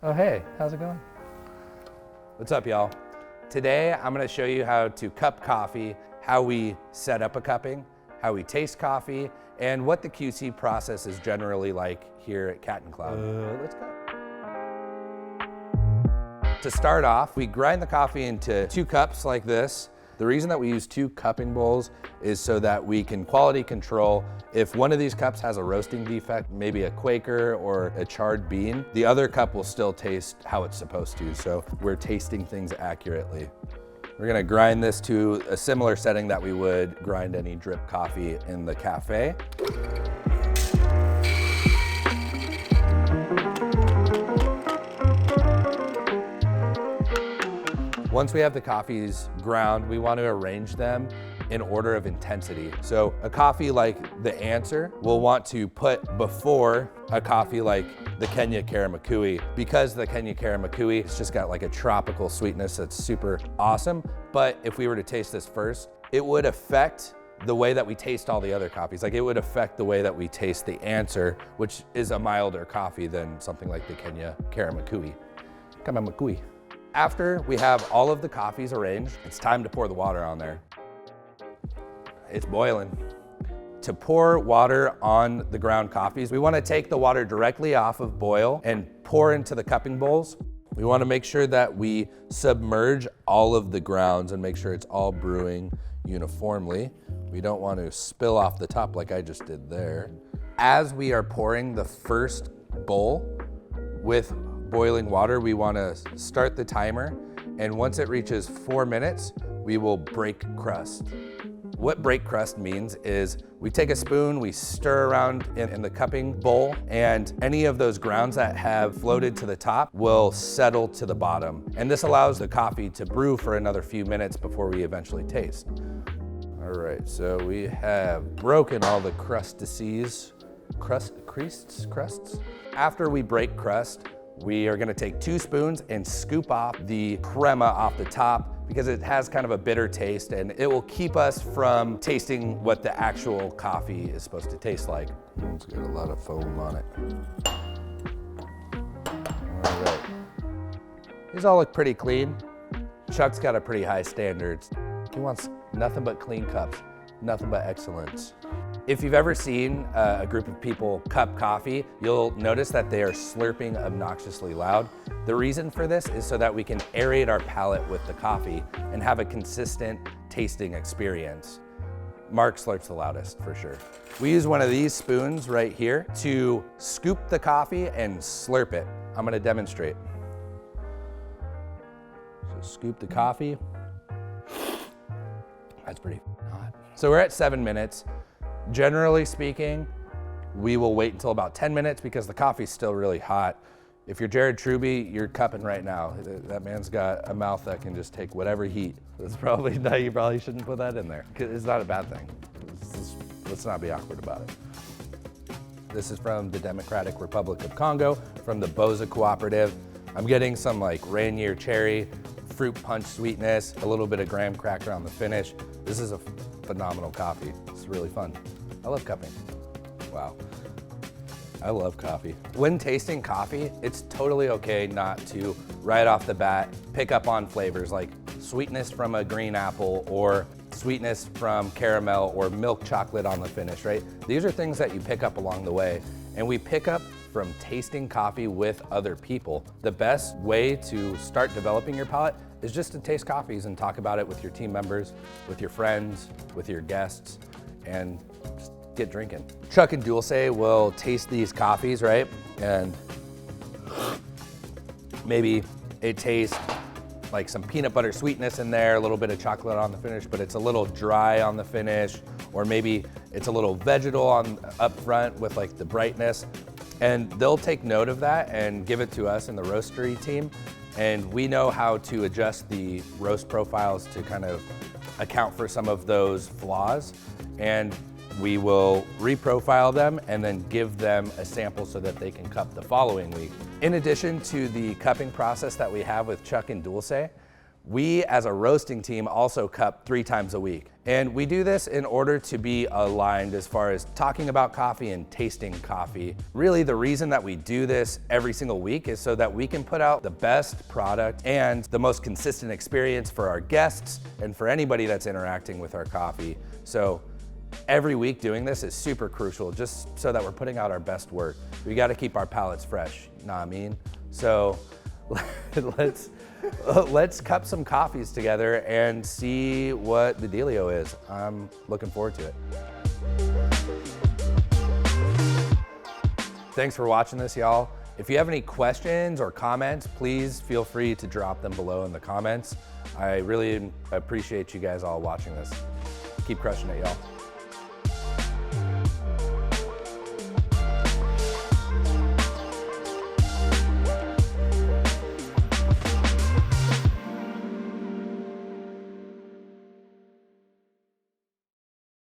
Oh, hey, how's it going? What's up, y'all? Today, I'm gonna show you how to cup coffee, how we set up a cupping, how we taste coffee, and what the QC process is generally like here at Cat and Cloud. Let's go. To start off, we grind the coffee into 2 cups like this. The reason that we use 2 cupping bowls is so that we can quality control. If one of these cups has a roasting defect, maybe a Quaker or a charred bean, the other cup will still taste how it's supposed to. So we're tasting things accurately. We're gonna grind this to a similar setting that we would grind any drip coffee in the cafe. Once we have the coffees ground, we want to arrange them in order of intensity. So a coffee like the Answer, we'll want to put before a coffee like the Kenya Karamakui, because the Kenya Karamakui, it's just got like a tropical sweetness that's super awesome. But if we were to taste this first, it would affect the way that we taste all the other coffees. Like it would affect the way that we taste the Answer, which is a milder coffee than something like the Kenya Karamakui. Karamakui. After we have all of the coffees arranged, it's time to pour the water on there. It's boiling. To pour water on the ground coffees, we want to take the water directly off of boil and pour into the cupping bowls. We want to make sure that we submerge all of the grounds and make sure it's all brewing uniformly. We don't want to spill off the top like I just did there. As we are pouring the first bowl with boiling water, we want to start the timer, and once it reaches 4 minutes, we will break crust. What break crust means is we take a spoon, we stir around in the cupping bowl, and any of those grounds that have floated to the top will settle to the bottom. And this allows the coffee to brew for another few minutes before we eventually taste. All right, so we have broken all the crusts. After we break crust, we are gonna take 2 spoons and scoop off the crema off the top because it has kind of a bitter taste, and it will keep us from tasting what the actual coffee is supposed to taste like. It's got a lot of foam on it. All right. These all look pretty clean. Chuck's got a pretty high standards. He wants nothing but clean cups, nothing but excellence. If you've ever seen a group of people cup coffee, you'll notice that they are slurping obnoxiously loud. The reason for this is so that we can aerate our palate with the coffee and have a consistent tasting experience. Mark slurps the loudest for sure. We use one of these spoons right here to scoop the coffee and slurp it. I'm gonna demonstrate. So scoop the coffee. That's pretty hot. So we're at 7 minutes. Generally speaking, we will wait until about 10 minutes because the coffee's still really hot. If you're Jared Truby, you're cupping right now. That man's got a mouth that can just take whatever heat. That's probably, you probably shouldn't put that in there. It's not a bad thing. Let's not be awkward about it. This is from the Democratic Republic of Congo, from the Boza Cooperative. I'm getting some like Rainier cherry, fruit punch sweetness, a little bit of graham cracker on the finish. This is a phenomenal coffee. It's really fun. I love cupping. Wow. I love coffee. When tasting coffee, it's totally okay not to, right off the bat, pick up on flavors like sweetness from a green apple or sweetness from caramel or milk chocolate on the finish, right? These are things that you pick up along the way, and we pick up from tasting coffee with other people. The best way to start developing your palate is just to taste coffees and talk about it with your team members, with your friends, with your guests, and just get drinking. Chuck and Dulce will taste these coffees, right? And maybe it tastes like some peanut butter sweetness in there, a little bit of chocolate on the finish, but it's a little dry on the finish, or maybe it's a little vegetal on up front with like the brightness. And they'll take note of that and give it to us in the roastery team. And we know how to adjust the roast profiles to kind of account for some of those flaws. And we will reprofile them and then give them a sample so that they can cup the following week. In addition to the cupping process that we have with Chuck and Dulce, We, as a roasting team, also cup 3 times a week. And we do this in order to be aligned as far as talking about coffee and tasting coffee. Really, the reason that we do this every single week is so that we can put out the best product and the most consistent experience for our guests and for anybody that's interacting with our coffee. So every week doing this is super crucial, just so that we're putting out our best work. We got to keep our palates fresh, you know what I mean? So let's cup some coffees together and see what the dealio is. I'm looking forward to it. Thanks for watching this, y'all. If you have any questions or comments, please feel free to drop them below in the comments. I really appreciate you guys all watching this. Keep crushing it, y'all.